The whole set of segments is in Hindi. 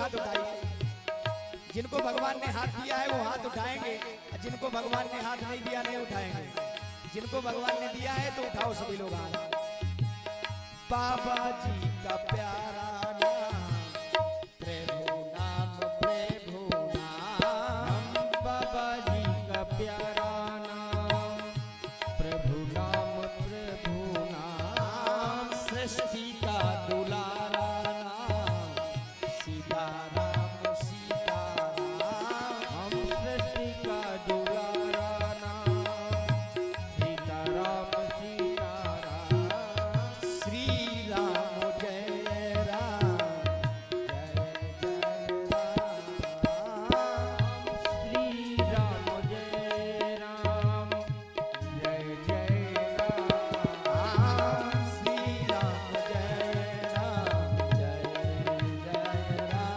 हाथ उठाइए। जिनको भगवान ने हाथ दिया है वो हाथ उठाएंगे, जिनको भगवान ने हाथ नहीं दिया नहीं उठाएंगे। जिनको भगवान ने दिया है तो उठाओ सभी लोग हाथ। बाबा जी का प्यारा नाम प्रभु नाम, प्रभु नाम। बाबा जी का प्यारा नाम प्रभु नाम, प्रभु नाम। सृष्टि का दुलारा नाम सीताराम, सीताराम। हम सृष्टि का दुलारा नाम सीताराम, सीताराम। श्री राम जय राम, जय जय राम। श्री राम जय राम, जय जय राम। श्री राम जय राम, जय जय राम।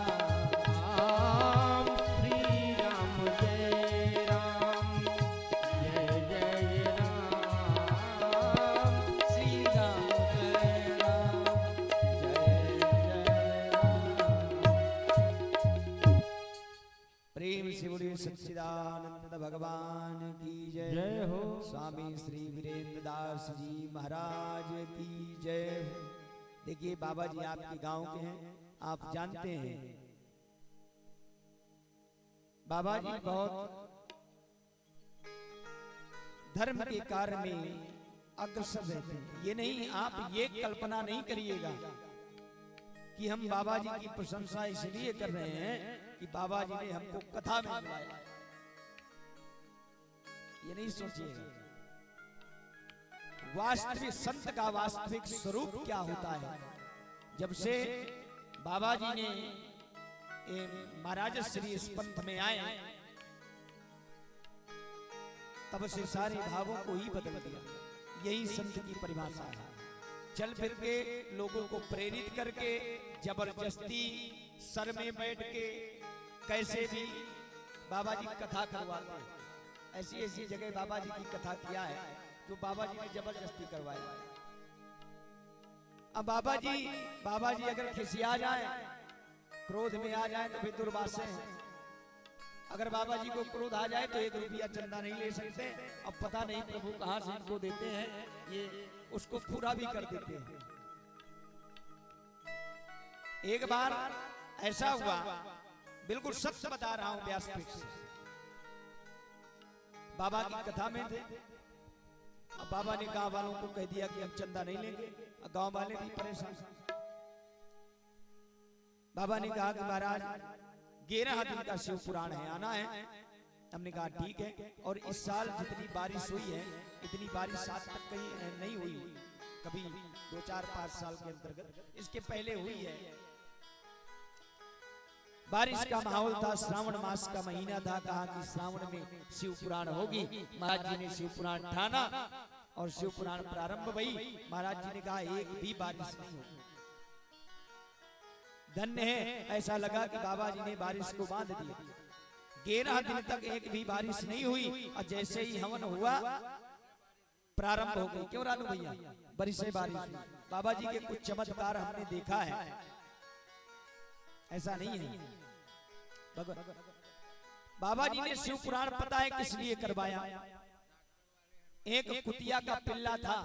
श्री राम जय राम, जय जय राम। श्री राम जय राम, जय जय राम। प्रेम से बोलिए सच्चिदानंद भगवान की जय। जय हो। स्वामी श्री वीरेंद्र दास जी महाराज की जय हो। देखिए बाबा जी आपके गांव के हैं, आप जानते हैं बाबा जी बहुत धर्म के कार्य में अग्रसर रहते हैं। ये नहीं, आप ये कल्पना नहीं करिएगा कि हम बाबा जी की प्रशंसा इसलिए कर रहे हैं कि बाबा जी ने हमको कथा में बुलाया, ये नहीं सोचिएगा। वास्तविक संत का वास्तविक स्वरूप क्या होता है। जब से बाबा जी ने महाराज श्री इस पंथ में आए तब से सारे भावों को ही बदल दिया। यही संत की परिभाषा है। चल फिर के लोगों को प्रेरित करके जबरदस्ती सर में बैठ के कैसे भी बाबा जी कथा करवाते हैं। ऐसी ऐसी जगह बाबा जी की कथा किया है जो बाबा जी ने जबरदस्ती करवाया। अब बाबा जी अगर खिसिया जाए, क्रोध में आ जाए तो फिर दुर्वासे हैं। अगर बाबा जी को क्रोध आ जाए तो 1 रुपया चंदा नहीं ले सकते। अब पता नहीं प्रभु कहां से इनको देते हैं, ये उसको पूरा भी कर देते हैं। एक बार ऐसा हुआ, बिल्कुल सच बता रहा हूं व्यासपीठ से। बाबा की कथा में थे। अब बाबा ने गांव वालों को कह दिया कि हम चंदा नहीं लेंगे। गांव वाले भी परेशान। बाबा ने कहा कि महाराज 11 दिन का शिव पुराण है, आना है। हमने कहा ठीक है। और इस साल जितनी बारिश हुई है इतनी बारिश आज तक कहीं नहीं हुई, कभी 2, 4, 5 साल के अंतर्गत इसके पहले हुई है। बारिश का माहौल था, श्रावण मास का महीना था। कहा कि श्रावण में शिव पुराण होगी। महाराज जी ने शिव पुराण ठाना और शिव पुराण प्रारंभ हुई। महाराज जी ने कहा एक भी बारिश नहीं होगी। धन्य है, ऐसा लगा कि बाबा जी ने बारिश को बांध दिया। 11 दिन तक एक भी बारिश नहीं हुई और जैसे ही हवन हुआ प्रारंभ हो गई। क्यों रानू भैया, बरसे बारिश हुई। बाबा जी के कुछ चमत्कार हमने देखा है, ऐसा नहीं है। बाबा जी ने शिव पुराण पता है किस लिए करवाया। एक कुतिया का पिल्ला था,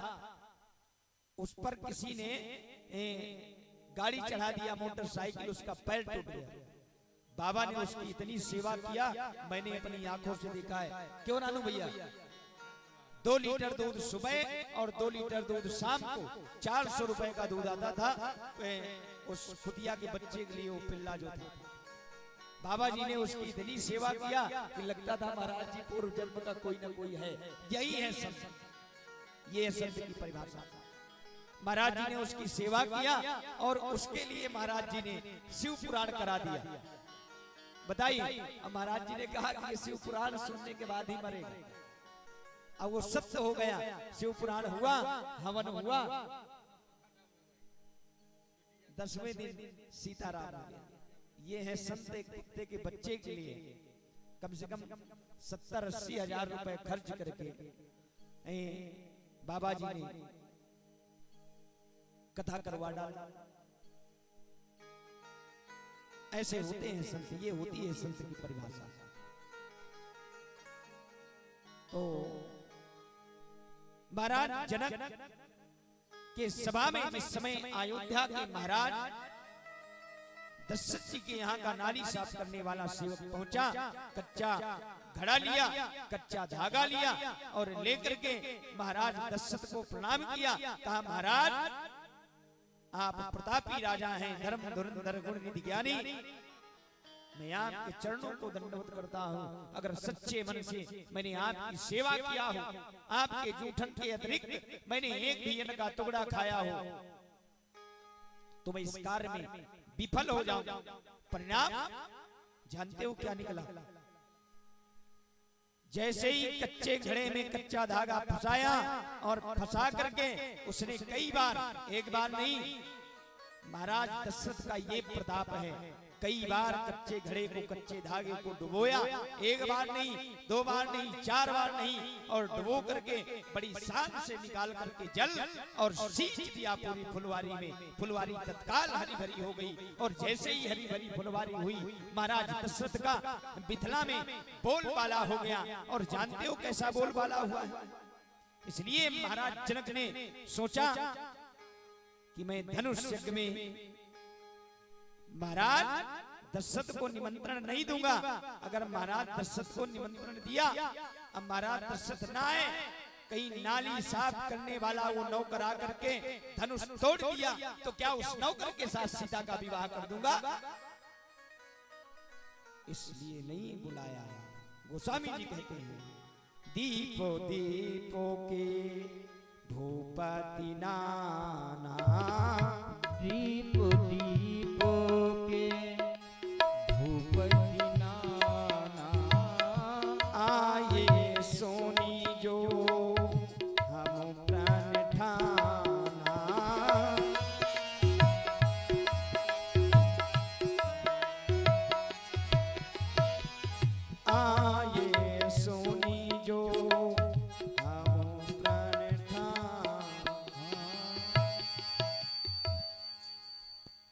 उस पर किसी ने गाड़ी चढ़ा दिया, मोटरसाइकिल, उसका पैर टूट गया। बाबा ने उसकी इतनी सेवा किया, मैंने अपनी आंखों से देखा है। क्यों नानू भैया, 2 लीटर दूध सुबह और 2 लीटर दूध शाम को 400 रुपए का दूध आता था उस कुतिया के बच्चे के लिए, वो पिल्ला जो था। बाबा जी ने उसकी इतनी सेवा किया कि लगता था महाराज जी पूर्व जन्म का कोई ना कोई है। यही है संत, ये है संत की परिभाषा। महाराज जी ने उसकी सेवा किया और उसके लिए महाराज जी ने शिव पुराण करा दिया। बताइए, अब महाराज जी ने कहा कि ये शिव पुराण सुनने के बाद ही मरेगा। अब वो सत्य हो गया। शिव पुराण हुआ, हवन हुआ, 10वें दिन सीताराम हो गया। ये है संत एक कुत्ते के बच्चे के लिए कम से कम 70-80 हजार रुपए खर्च करके बाबा जी ने कथा करवा डाला। ऐसे होते हैं संत, ये होती है संत की परिभाषा। तो महाराज जनक के सभा में जिस समय अयोध्या के महाराज दशरथ जी के यहाँ का नाली साफ करने वाला सेवक पहुंचा, कच्चा घड़ा लिया, कच्चा धागा लिया और लेकर के महाराज दशरथ को प्रणाम किया। कहा महाराज आप प्रतापी राजा हैं, धर्म धुरंधर गुण निधि ज्ञानी, मैं आपके चरणों को दंडवत करता हूँ। अगर सच्चे मन से मैंने आपकी सेवा किया हो, आपके जूठन के अतिरिक्त मैंने एक भी अन्न का टुकड़ा खाया हो, तो मैं इस कार्य में विफल हो जाऊं। परिणाम जानते हो क्या निकला? जैसे ही कच्चे घड़े में कच्चा धागा फंसाया और फंसा करके उसने कई बार, एक बार नहीं, महाराज दशरथ का ये प्रताप है, कई बार कच्चे घड़े को, कच्चे धागे को डुबोया। एक बार नहीं, दो बार नहीं, चार बार नहीं, और डुबो करके बड़ी शान से निकाल करके जल और सींच दिया पूरी फुलवारी में। फुलवारी तत्काल हरी भरी हो गई। और जैसे ही हरी भरी फुलवारी हुई, महाराज दशरथ का मिथिला में बोलबाला हो गया। और जानते हो कैसा बोलबाला हुआ है? इसलिए महाराज जनक ने सोचा कि मैं धनुष यज्ञ में महाराज दशरथ को निमंत्रण नहीं दूंगा। अगर महाराज दशरथ को निमंत्रण दिया, अब महाराज दशरथ ना आए, कहीं नाली साफ करने वाला वो नौकर आकर के धनुष तोड़ दिया, तो क्या उस नौकर के साथ सीता का विवाह कर दूंगा? इसलिए नहीं बुलाया। गोस्वामी जी कहते हैं, दीपो दीपो के भूपति नाना, दीप दीपो के भूपति नाना, आए सोनी जो हम प्राण ठाना, आए सोनी जो हम प्राण ठाना।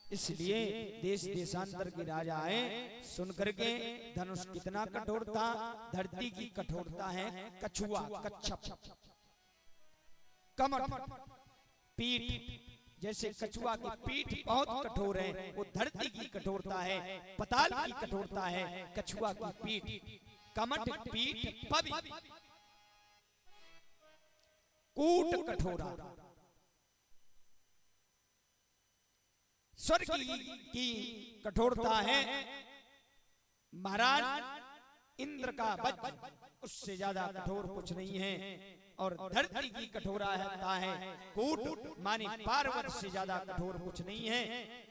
इसलिए देश देशांतर के राजा आए, सुन करके धनुष कितना कठोर था, धरती की कठोरता है कछुआ, कच्छप, कमठ, पीठ, जैसे कछुआ की पीठ बहुत कठोर है, वो धरती की कठोरता है, पताल की कठोरता है कछुआ की पीठ। कमठ पीठ पवि, कूट कठोरा, स्वर्ग की कठोरता है महाराज इंद्र का वज्र, उससे ज्यादा कठोर कुछ नहीं है। और धरती की कठोरता है कूट, माने पार्वत से ज्यादा कठोर कुछ नहीं है।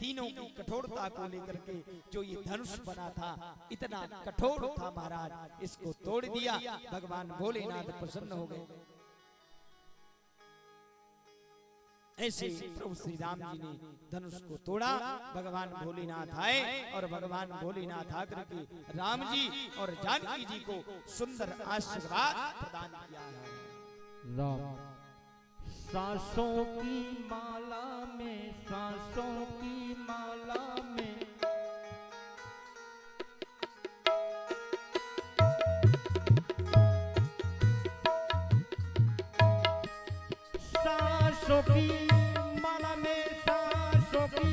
तीनों की कठोरता को लेकर के जो ये धनुष बना था, इतना कठोर था महाराज, इसको तोड़ दिया। भगवान भोलेनाथ प्रसन्न हो गए। ऐसे प्रभु श्री राम जी ने धनुष को तोड़ा, भगवान भोलेनाथ आए और भगवान भोलेनाथ आकर के राम जी और जानकी जी को सुंदर आशीर्वाद प्रदान किया है। राम सांसों की माला में, सांसों की माला में, सांसों की माला में, सांसों की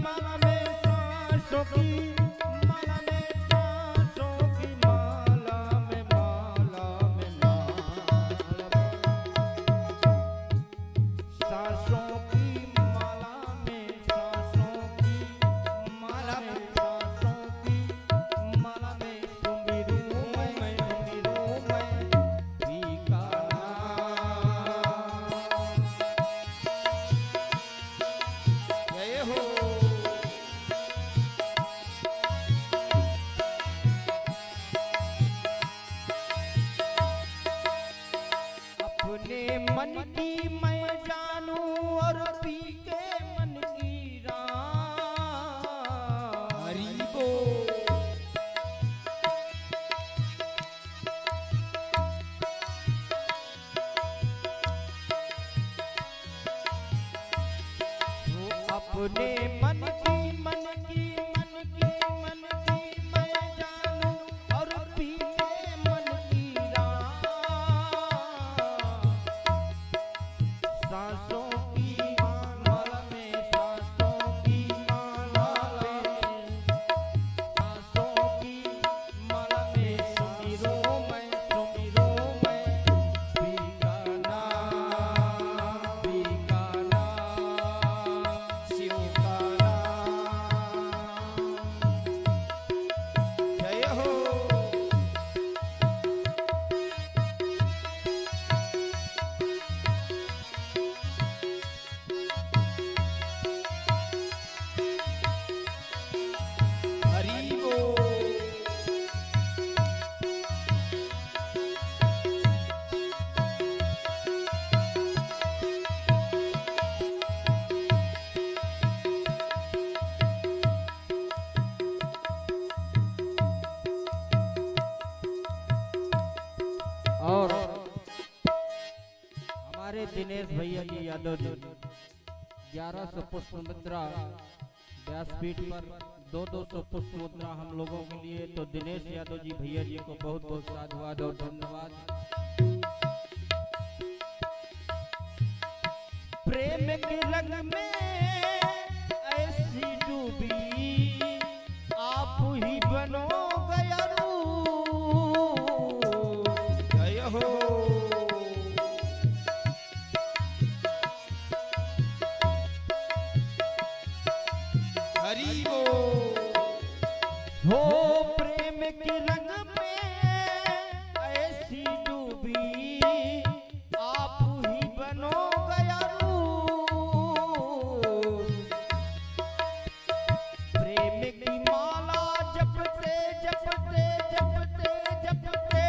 माला में, सांसों की माला में, सांसों की माला में, माला में, माला में, सांसों की माला में, सांसों की माला में, सांसों की माला में, सुमिरूं मैं फीका जय हो। अपने मन की मैं जानूं और पी के मन की राम। हरि बोल। अपने मन की, मन की, मन की की माला में सांसों की माला में सांसों की माला में सुमिरो मैं बीकाना बीकाना शिव का नाम। जय हो। हरि बोल। और हमारे दिनेश भैया जी यादव जी 1100 पुष्प मुद्रा व्यासपीठ पर 200 पुष्प मुद्रा हम लोगों के लिए। तो दिनेश यादव जी भैया जी को बहुत बहुत साधुवाद और धन्यवाद। प्रेम के रंग में ऐसी डूबी आप ही बनो गया जय हो। हरि बोल। हो प्रेम के रंग में ऐसी डूबी आप ही बनो गया प्रेम की माला जपते जपते जपते जपते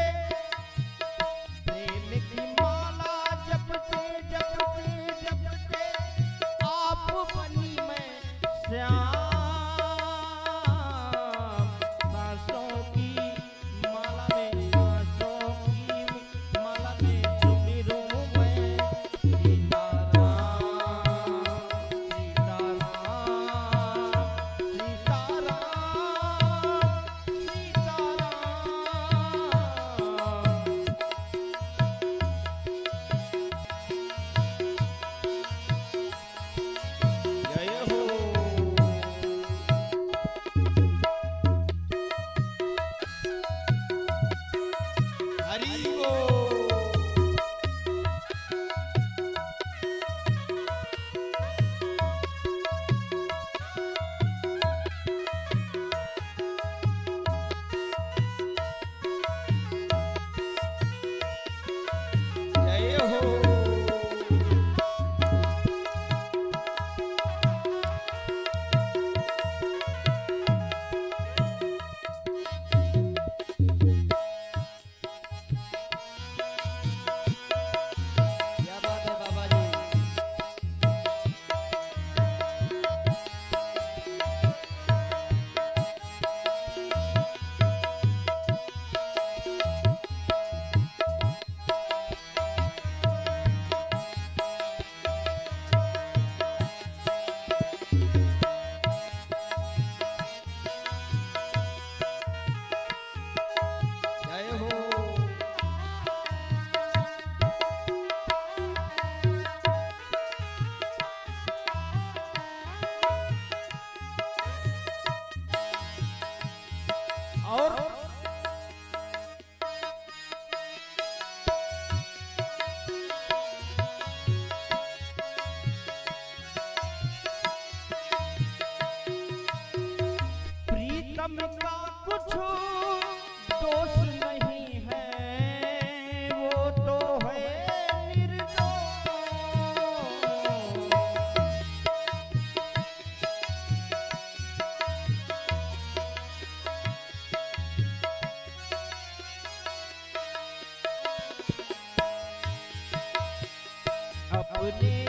प्रेम की माला जपते जपते जपते आप बनी मैं श्याम सांसों की माला में सांसों की माला में सुमिरो मैं सीताराम सीताराम सीताराम सीताराम। जय हो। हरि बोल। जय हो। क्या बात है बाबा जी। जय हो। और प्रीतम का कुछ दोष नहीं है वो तो है निर्दोष अपने